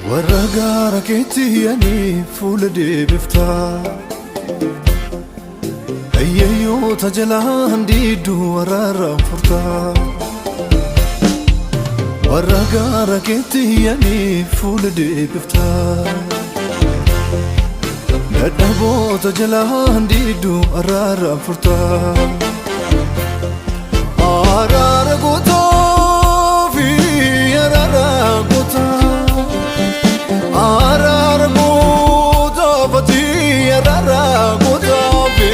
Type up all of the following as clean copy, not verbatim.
warra keetti ani fuula deebiftaa ayyayoota jalaan diiduu waraaraan furtaa warra keetti ani fuula deebiftaa dadhaboota jalaan diiduu waraaraan furtaa araara gootaa fi araara gootaa araara gootaa bati araara gootaa fi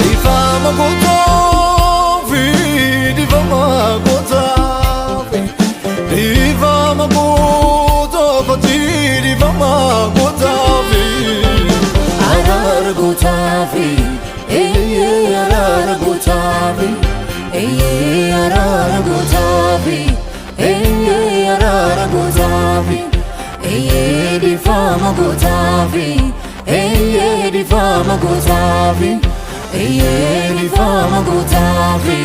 difama gootaa fi difama gootaa fi difama gootaa bati difama gootaa fi araara gootaa fi araara gootaa fi araara gootaa fi araara gootaa fi difama gootaa fi difama gootaa fi difama gootaa fi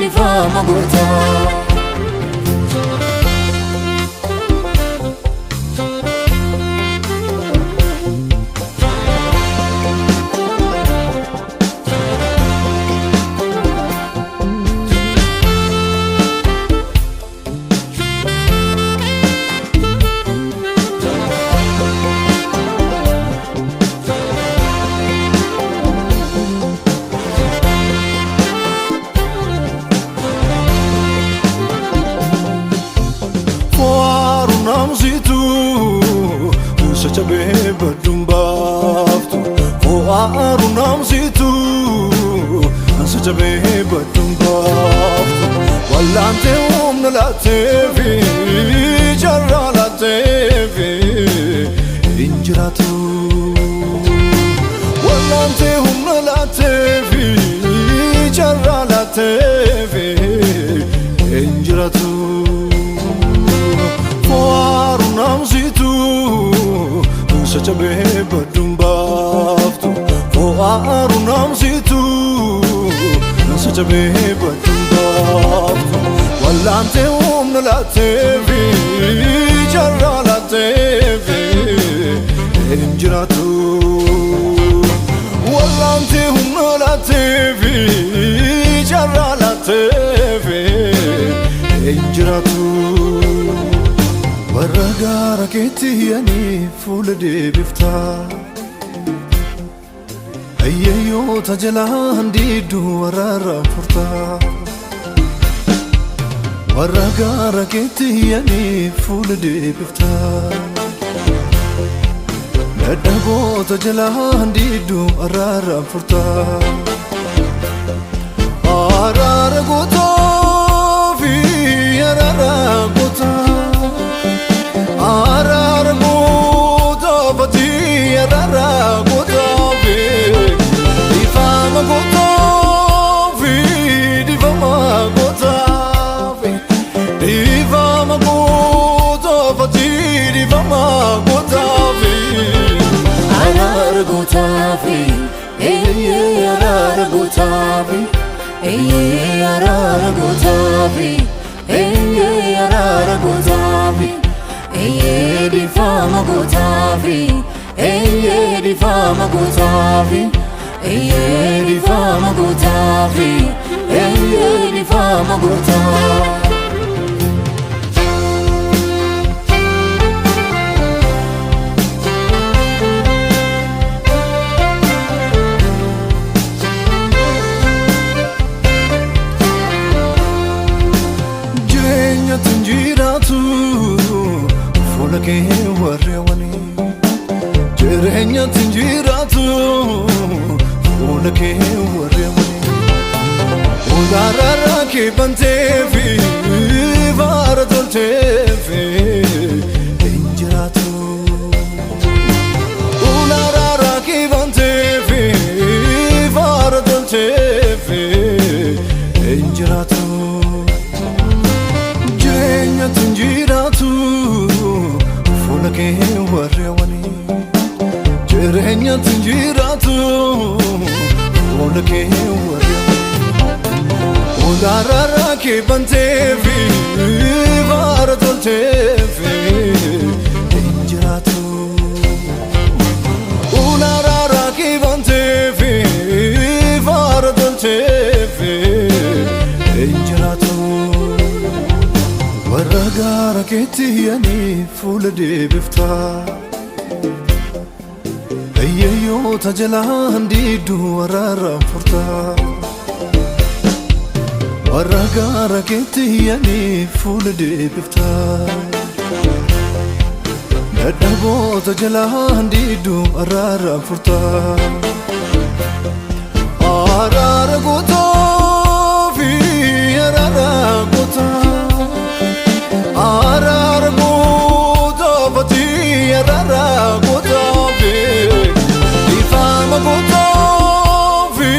difama gootaa Sachabe badumbaftu foaru namsitu sachabe badumbaftu wallante umnalatevi jarralatevi injiratu wallante umnalatevi jarralatevi injiratu foaru namsitu Sachabe badumbaftu foaru namsitu Sachabe badumbaftu wallante umnalatevi jarralatevi injiratu wallante umnalatevi jarralatevi injiratu warra keetti ani fuula deebiftaa ayyayoota jalaan diiduu waraaraan furtaa warra keetti ani fuula deebiftaa dadhaboota jalaan diiduu waraaraan furtaa araara gootaa fi araara gootaa araara gootaa bati araara gootaa fi difama gootaa fi difama gootaa fi difama gootaa bati difama gootaa fi araara gootaa fi araara gootaa fi araara gootaa fi araara gootaa fi difama gootaa fi difama gootaa fi difama gootaa fi difama gootaa Ke warrewani jirenya tinjiratu fuula ke warrewani ularara ke bantefi vara toltefi injiratu ularara ke bantefi vara toltefi injiratu jirenya tinjiratu Ke warrewani jirenya tinjiratu fuula ke warrewani ularara ke bantefi vara toltefi gara keetti ani fuula deebiftaa Ayyayoota jalaan diiduu araaraan furtaa Warra gara keetti ani fuula deebiftaa Dadhaboota jalaan diiduu araaraan furtaa Araara gootaa fi araara gootaa Araara gootaa fati araara gootaa fi Difama gootaa fi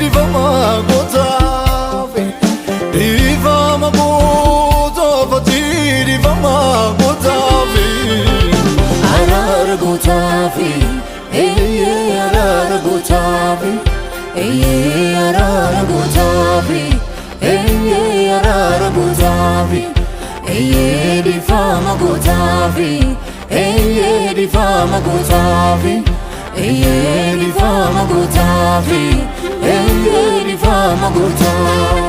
difama gootaa fi Difama gootaa fati difama gootaa fi Araara gootaa fi araara gootaa fi araara gootaa fi araara gootaa fi difama gootaa fi difama gootaa fi difama gootaa fi difama gootaa